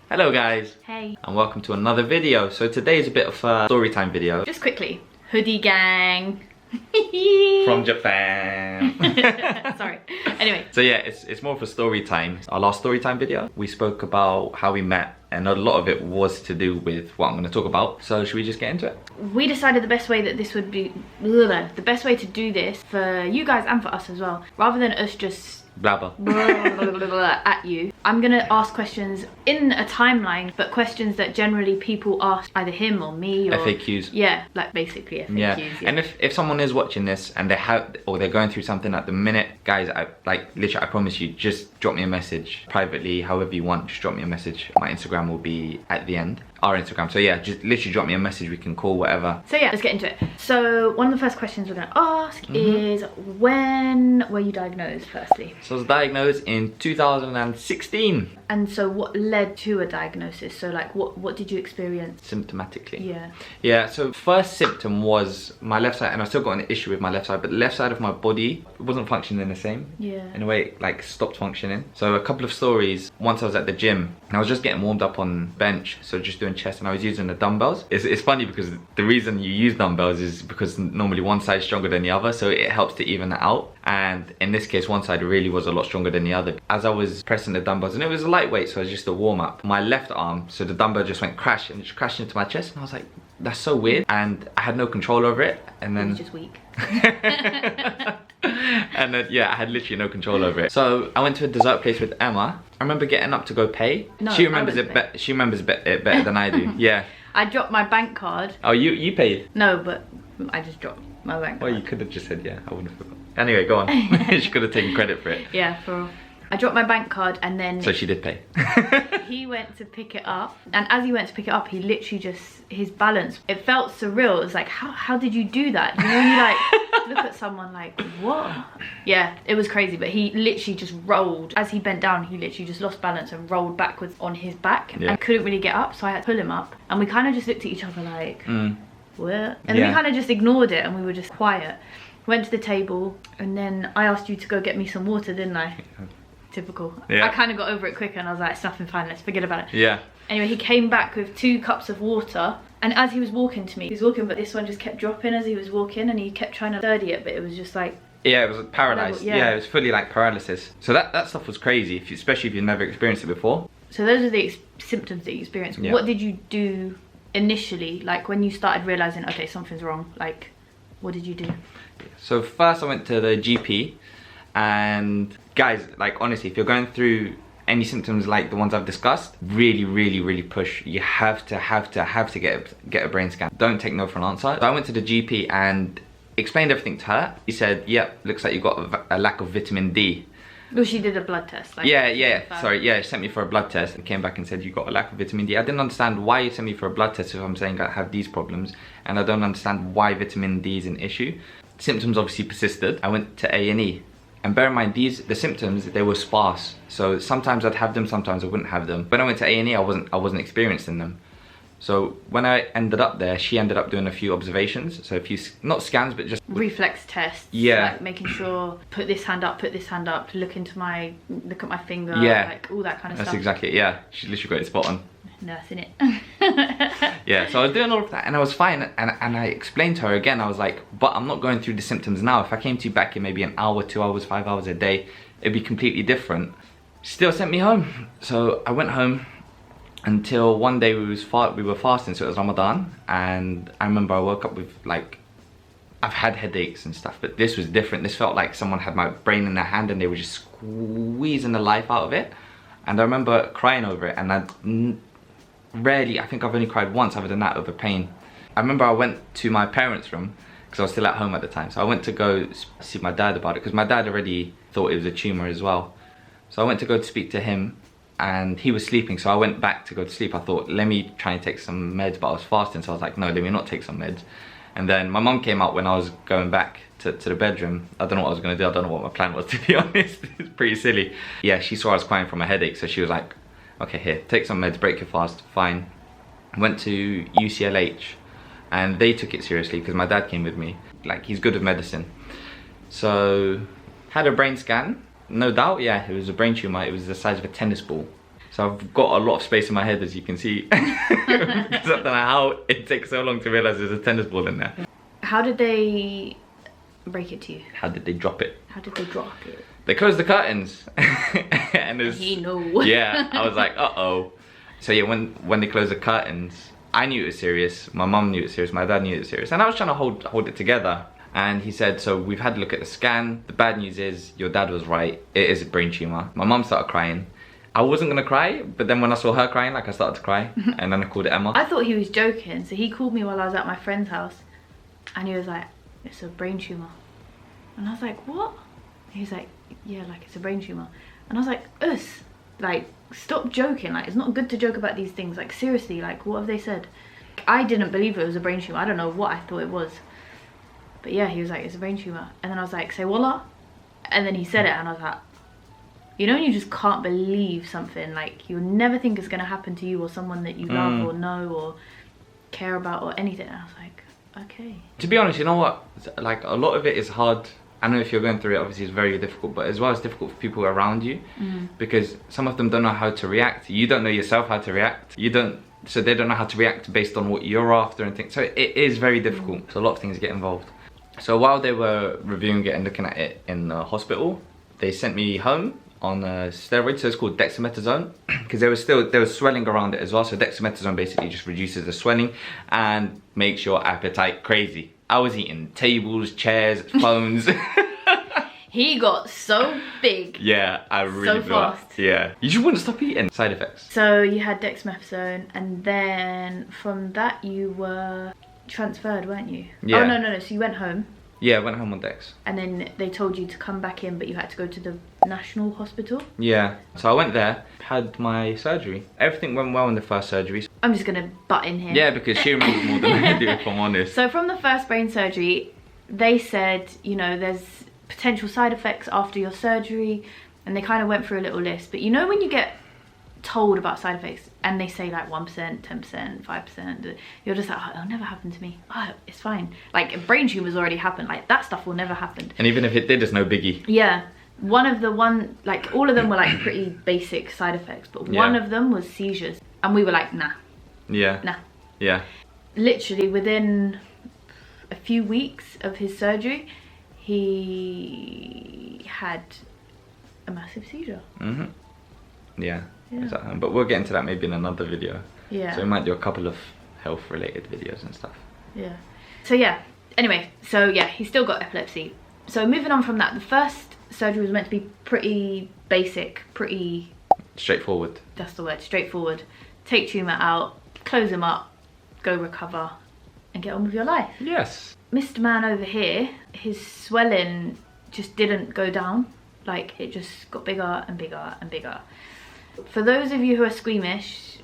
Hello guys. Hey. And welcome to another video. So today is a bit of a story time video. Just quickly, hoodie gang. From Japan. Sorry. Anyway. So yeah, it's more of a story time. Our last story time video, we spoke about how we met, and a lot of it was to do with what I'm going to talk about. So should we just get into it? We decided the best way that this would be, the best way to do this for you guys and for us as well, rather than us just Blabber. at you, I'm gonna ask questions in a timeline, but questions that generally people ask either him or me or FAQs. Yeah, like basically FAQs. Yeah. Yeah. And if someone is watching this and they're going through something at the minute, guys, literally I promise you, just drop me a message privately, however you want. Just drop me a message. My Instagram will be at the end. Our Instagram. So yeah, just literally drop me a message. We can call, whatever. So yeah, let's get into it. So one of the first questions we're gonna ask is, when were you diagnosed firstly? So I was diagnosed in 2016. And so what led to a diagnosis? So like what did you experience? Symptomatically. Yeah. Yeah, so first symptom was my left side, and I still got an issue with my left side, but the left side of my body wasn't functioning the same. Yeah. In a way, it, like, stopped functioning. So a couple of stories, once I was at the gym, and I was just getting warmed up on bench, so just doing chest, and I was using the dumbbells. It's funny because the reason you use dumbbells is because normally one side is stronger than the other, so it helps to even it out. And in this case, one side really was a lot stronger than the other. As I was pressing the dumbbells, and it was a lightweight, so it was just a warm up, my left arm, so the dumbbell just went crash, and it just crashed into my chest, and I was like, that's so weird. And I had no control over it, and then... It was just weak. And then, yeah, I had literally no control over it. So I went to a dessert place with Emma. I remember getting up to go pay. No, she remembers it. She remembers it better than I do. Yeah. I dropped my bank card. Oh, you paid? No, but I just dropped my bank card. Well, you could have just said yeah. I wouldn't have forgotten. Anyway, go on. She could have taken credit for it. Yeah, I dropped my bank card, and then So she did pay. he went to pick it up, and as he went to pick it up, he literally just, his balance, it felt surreal. It was like, how did you do that? You know, when you like look at someone like, what? Yeah, it was crazy, but he literally just rolled. As he bent down, he literally just lost balance and rolled backwards on his back, and couldn't really get up, so I had to pull him up, and we kind of just looked at each other like, what? And we kind of just ignored it, and we were just quiet. Went to the table, and then I asked you to go get me some water, didn't I? Typical. Yeah. I kind of got over it quicker, and I was like, it's nothing, fine, let's forget about it. Yeah. Anyway, he came back with 2 cups of water, and as he was walking to me, he was walking, but this one just kept dropping as he was walking, and he kept trying to sturdy it, but it was just like... Yeah, it was paralyzed. Yeah. Yeah, it was fully like paralysis. So that stuff was crazy, especially if you've never experienced it before. So those are the symptoms that you experienced. Yeah. What did you do initially, like when you started realizing, okay, something's wrong? Like, what did you do? So first I went to the GP, and guys, like, honestly, if you're going through any symptoms like the ones I've discussed, really push. You have to get a brain scan. Don't take no for an answer. So I went to the GP and explained everything to her. He said, yep, looks like you've got a lack of vitamin D. Well, she did a blood test. Like, Sorry, she sent me for a blood test and came back and said you got a lack of vitamin D. I didn't understand why you sent me for a blood test if I'm saying I have these problems, and I don't understand why vitamin D is an issue. Symptoms obviously persisted. I went to A&E, and bear in mind, the symptoms, they were sparse. So sometimes I'd have them, sometimes I wouldn't have them. When I went to A&E, I wasn't experiencing them. So when I ended up there, she ended up doing a few observations. So not scans, but just reflex tests. Yeah. Like making sure, put this hand up, look at my finger. Yeah. Like all that kind of stuff. That's exactly it, yeah. She literally got it spot on. Nursing it. Yeah, so I was doing all of that, and I was fine, and I explained to her again, I was like, but I'm not going through the symptoms now. If I came to you back in maybe an hour, 2 hours, 5 hours a day, it'd be completely different. She still sent me home. So I went home until one day we were fasting, so it was Ramadan, and I remember I woke up with, like, I've had headaches and stuff, but this was different. This felt like someone had my brain in their hand and they were just squeezing the life out of it. And I remember crying over it, and I think I've only cried once other than that over pain. I remember I went to my parents' room because I was still at home at the time. So I went to go see my dad about it because my dad already thought it was a tumor as well. So I went to go to speak to him, and he was sleeping, so I went back to go to sleep. I thought, let me try and take some meds, but I was fasting, so I was like, no, let me not take some meds. And then my mum came out when I was going back to the bedroom. I don't know what I was going to do. I don't know what my plan was, to be honest. It's pretty silly. Yeah, she saw I was crying from a headache, so she was like, okay, here, take some meds, break your fast, fine. Went to UCLH, and they took it seriously because my dad came with me. Like, he's good with medicine. So, had a brain scan. No doubt, yeah, it was a brain tumor. It was the size of a tennis ball. So I've got a lot of space in my head, as you can see. Because I don't know how it takes so long to realise there's a tennis ball in there. How did they break it to you? How did they drop it? How did they drop it? They closed the curtains. And He knew. yeah, I was like, uh-oh. So yeah, when they closed the curtains, I knew it was serious. My mum knew it was serious. My dad knew it was serious. And I was trying to hold it together. And he said, so we've had a look at the scan. The bad news is your dad was right. It is a brain tumor. My mum started crying. I wasn't gonna cry, but then when I saw her crying, like I started to cry. And then I called Emma. I thought he was joking. So he called me while I was at my friend's house. And he was like, it's a brain tumor. And I was like, what? He was like, yeah, like it's a brain tumor. And I was like, like, stop joking. Like, it's not good to joke about these things. Like, seriously, like, what have they said? I didn't believe it was a brain tumor. I don't know what I thought it was. But yeah, he was like, it's a brain tumor. And then I was like, say wallah. And then he said it and I was like, you know when you just can't believe something, like you'll never think it's gonna happen to you or someone that you love or know or care about or anything. And I was like, okay. To be honest, you know what? Like a lot of it is hard. I know if you're going through it, obviously it's very difficult, but as well it's difficult for people around you because some of them don't know how to react. You don't know yourself how to react. So they don't know how to react based on what you're after and things. So it is very difficult. So a lot of things get involved. So while they were reviewing it and looking at it in the hospital, they sent me home on a steroid, so it's called dexamethasone, because there was swelling around it as well. So dexamethasone basically just reduces the swelling and makes your appetite crazy. I was eating tables, chairs, phones. He got so big. Yeah, I really so fast. Yeah, you just wouldn't stop eating. Side effects. So you had dexamethasone, and then from that you were transferred, weren't you? Yeah. Oh no. So you went home. Yeah, I went home on Dex. And then they told you to come back in, but you had to go to the National Hospital. Yeah, so I went there, had my surgery. Everything went well in the first surgery. I'm just gonna butt in here. Yeah, because she remembers more than I do, if I'm honest. So from the first brain surgery, they said, you know, there's potential side effects after your surgery, and they kind of went through a little list. But you know when you get told about side effects and they say like 1%, 10%, 5%, you're just like, oh, it'll never happen to me. Oh, it's fine. Like brain tumors already happened. Like that stuff will never happen. And even if it did, it's no biggie. Yeah. Like all of them were like pretty basic side effects, but one of them was seizures. And we were like, nah. Yeah. Nah. Yeah. Literally within a few weeks of his surgery, he had a massive seizure. Yeah. Exactly. But we'll get into that maybe in another video. Yeah. So we might do a couple of health related videos and stuff. Yeah. So yeah. Anyway, so yeah, he still got epilepsy. So moving on from that, the first surgery was meant to be pretty basic, pretty... straightforward. That's the word, straightforward. Take tumour out, close him up, go recover, and get on with your life. Yes. Mr. Man over here, his swelling just didn't go down. Like, it just got bigger and bigger and bigger. For those of you who are squeamish,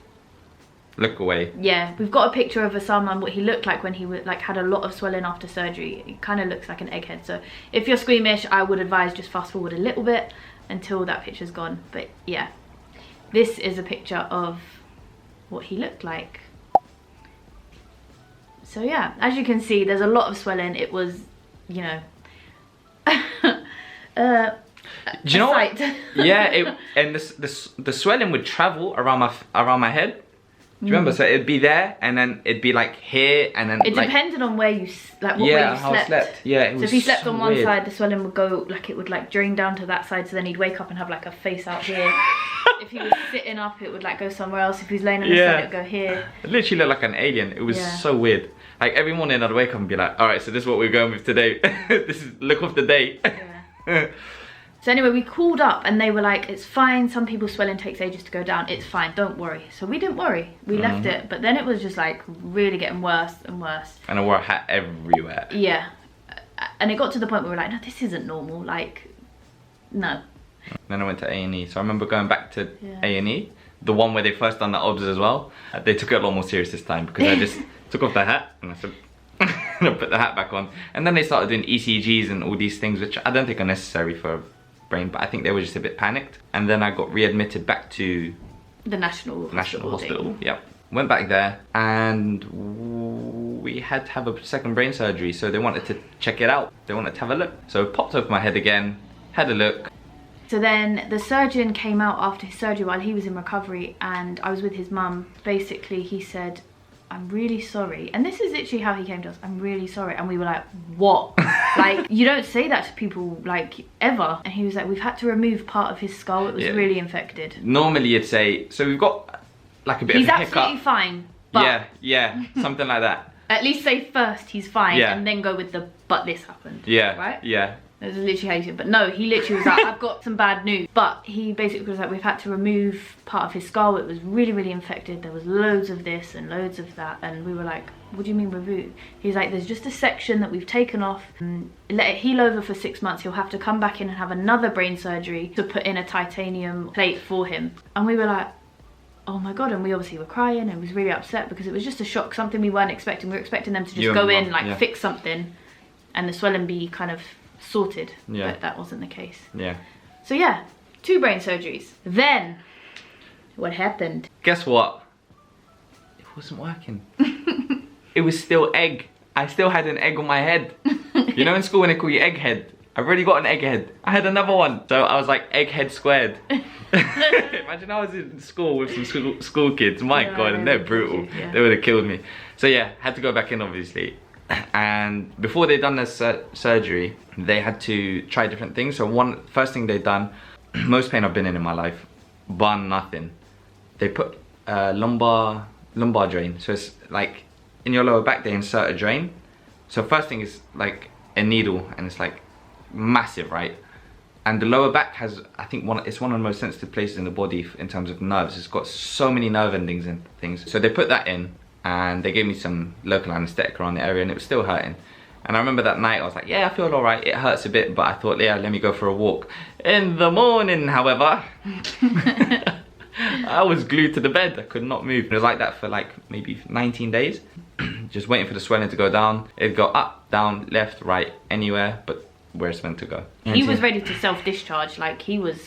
look away. Yeah, we've got a picture of Osama, what he looked like when he had a lot of swelling after surgery. It kind of looks like an egghead. So if you're squeamish, I would advise just fast forward a little bit until that picture's gone. But yeah, this is a picture of what he looked like. So yeah, as you can see, there's a lot of swelling. It was, you know, do you know what? Yeah, and the swelling would travel around my head. Do you remember? So it'd be there, and then it'd be like here, and then it depended on where you what way you how I slept. Yeah, it was so if he slept on one weird. side, the swelling would go like it would like drain down to that side. So then he'd wake up and have like a face out here. If he was sitting up, it would like go somewhere else. If he was laying on his side, it'd go here. It literally looked like an alien. It was so weird. Like every morning I'd wake up and be like, all right, so this is what we're going with today. This is look of the day. Yeah. So anyway, we called up and they were like, it's fine. Some people's swelling takes ages to go down. It's fine. Don't worry. So we didn't worry. We left it. But then it was just like really getting worse and worse. And I wore a hat everywhere. Yeah. And it got to the point where we were like, no, this isn't normal. Like, no. Then I went to A&E. So I remember going back to A&E, the one where they first done the obs as well. They took it a lot more serious this time because I just took off the hat and I said, and I put the hat back on. And then they started doing ECGs and all these things, which I don't think are necessary for brain, but I think they were just a bit panicked. And then I got readmitted back to the National Hospital. Yep. Went back there and we had to have a second brain surgery, so they wanted to check it out. They wanted to have a look. So I popped open my head again, had a look. So then the surgeon came out after his surgery while he was in recovery, and I was with his mum. Basically, he said, I'm really sorry. And this is literally how he came to us. I'm really sorry. And we were like, what? Like, you don't say that to people, like, ever. And he was like, we've had to remove part of his skull. It was really infected. Normally you'd say, so we've got like a bit of a hiccup. He's absolutely fine. But yeah, something like that. At least say first he's fine, and then go with the, but this happened. Yeah. Right? Yeah. That's literally how he said. But no, he literally was like, I've got some bad news. But he basically was like, we've had to remove part of his skull. It was really, really infected. There was loads of this and loads of that. And we were like, what do you mean remove? He's like, there's just a section that we've taken off. Let it heal over for 6 months. He'll have to come back in and have another brain surgery to put in a titanium plate for him. And we were like, oh my God. And we obviously were crying and was really upset because it was just a shock, something we weren't expecting. We were expecting them to just go in, like fix something and the swelling be kind of sorted, but that wasn't the case. So yeah, 2 brain surgeries. Then what happened? Guess what? It wasn't working. It was still egg. I still had an egg on my head. You know in school when they call you egghead? I've already got an egghead. I had another one. So I was like egghead squared. Imagine I was in school with some school kids. My God, and they're brutal. They would have killed me. So yeah, had to go back in obviously. And before they'd done their surgery, they had to try different things. So first thing they'd done, most pain I've been in my life, bar nothing. They put lumbar drain. So it's like in your lower back they insert a drain. So first thing is like a needle, and it's like massive, right? And the lower back has, I think, it's one of the most sensitive places in the body in terms of nerves. It's got so many nerve endings and things. So they put that in. And they gave me some local anesthetic around the area and it was still hurting. And I remember that night I was like, yeah, I feel alright, it hurts a bit, but I thought, yeah, let me go for a walk. In the morning, however, I was glued to the bed, I could not move. It was like that for like maybe 19 days. Just waiting for the swelling to go down. It'd go up, down, left, right, anywhere, but where it's meant to go. He was ready to self-discharge, like he was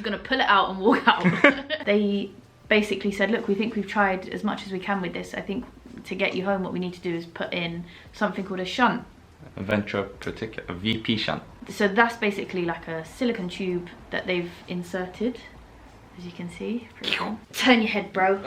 gonna pull it out and walk out. They basically said, look, we think we've tried as much as we can with this. I think to get you home what we need to do is put in something called a shunt. A ventricular, a VP shunt. So that's basically like a silicone tube that they've inserted, as you can see. Turn your head, bro.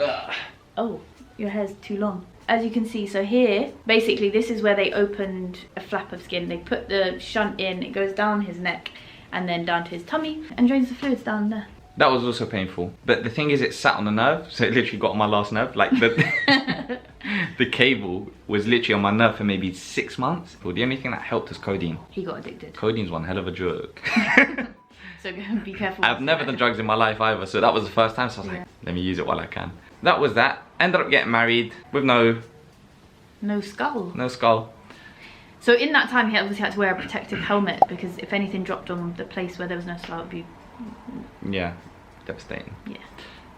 Oh, your hair's too long. As you can see, so here, basically this is where they opened a flap of skin. They put the shunt in, it goes down his neck and then down to his tummy and drains the fluids down there. That was also painful. But the thing is, it sat on the nerve, so it literally got on my last nerve. Like the cable was literally on my nerve for maybe 6 months. Well, the only thing that helped was codeine. He got addicted. Codeine's one hell of a drug. So be careful. I've never done drugs in my life either, so that was the first time, so I was like, let me use it while I can. That was that. Ended up getting married with no skull. No skull. So in that time, he obviously had to wear a protective helmet because if anything dropped on the place where there was no skull, it would be... Yeah, devastating. Yeah,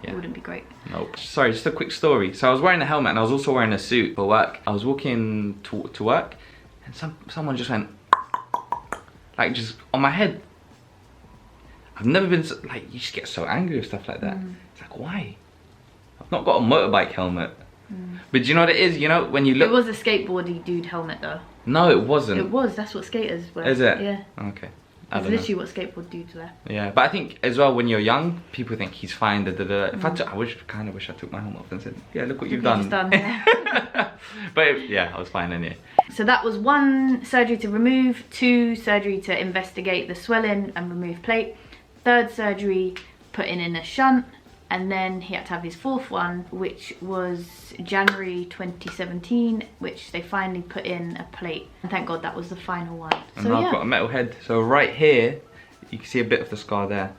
it wouldn't be great. Nope. Sorry, just a quick story. So I was wearing a helmet and I was also wearing a suit for work. I was walking to work and someone just went, like just on my head. I've never been, like, you just get so angry with stuff like that. It's like, why? I've not got a motorbike helmet. But do you know what it is? You know, when you look... It was a skateboardy dude helmet though. No, it wasn't. It was, that's what skaters wear. Is it? Yeah. Okay. That's literally what skateboard dudes wear. Yeah, but I think as well when you're young, people think he's fine. If I kind of wish I took my helmet off and said, "Yeah, look what you've done." Yeah. But yeah, I was fine anyway. So that was 1 surgery to remove, 2 surgery to investigate the swelling and remove plate, 3rd surgery putting in a shunt, and then he had to have his 4th one, which was January 2017, which they finally put in a plate. And thank God that was the final one. And so, I've got a metal head. So right here, you can see a bit of the scar there.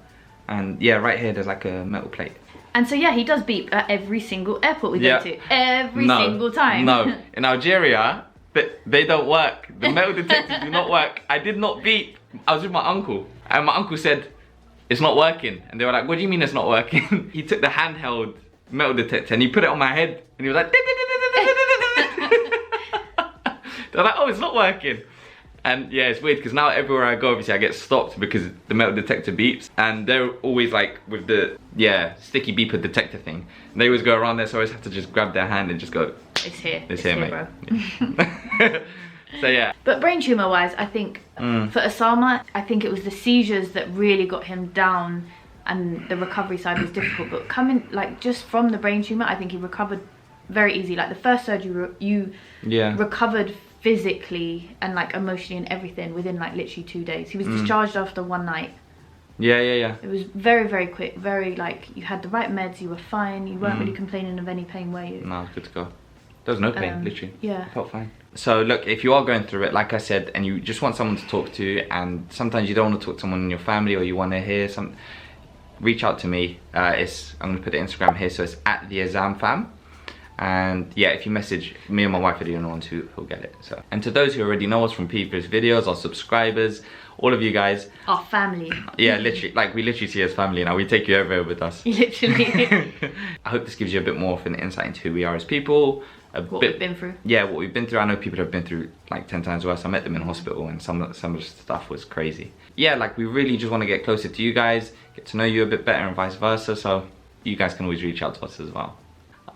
And yeah, right here, there's like a metal plate. And so yeah, he does beep at every single airport we go to. Every single time. No, in Algeria, they don't work. The metal detectors do not work. I did not beep. I was with my uncle. And my uncle said, it's not working. And they were like, what do you mean it's not working? He took the handheld metal detector and he put it on my head and he was like, they're like, oh, it's not working. And yeah, it's weird because now everywhere I go, obviously I get stopped because the metal detector beeps, and they're always like with the sticky beeper detector thing. And they always go around there, so I always have to just grab their hand and just go, it's here, it's here, mate. Bro. Yeah. So yeah. But brain tumor wise, I think for Osama, I think it was the seizures that really got him down, and the recovery side was difficult. But coming like just from the brain tumor, I think he recovered very easy. Like the first surgery, you recovered physically and like emotionally and everything within like literally 2 days. He was discharged after one night. Yeah. It was very, very quick. Very like you had the right meds, you were fine. You weren't really complaining of any pain, were you? No, good to go. There was no pain, literally. Yeah. I felt fine. So look, if you are going through it, like I said, and you just want someone to talk to, and sometimes you don't want to talk to someone in your family, or you want to hear some, reach out to me. I'm gonna put the Instagram here, so it's @theexamfam. And yeah, if you message me and my wife are the only ones who'll get it. So, and to those who already know us from previous videos, our subscribers, all of you guys, our family. Yeah, literally, like we literally see as family now. We take you everywhere with us. Literally. I hope this gives you a bit more of an insight into who we are as people. What we've been through. Yeah, what we've been through. I know people have been through like 10 times worse. I met them in hospital, and some of the stuff was crazy. Yeah, like we really just want to get closer to you guys, get to know you a bit better, and vice versa. So you guys can always reach out to us as well.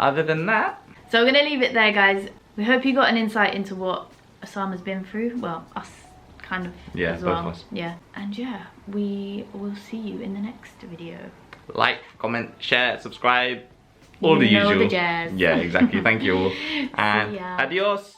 Other than that, so we're gonna leave it there, guys. We hope you got an insight into what Osama's been through. Well, us kind of as well. Both of us. Yeah, and yeah, we will see you in the next video. Like, comment, share, subscribe, all the usual. The jazz. Yeah, exactly. Thank you all, and adios.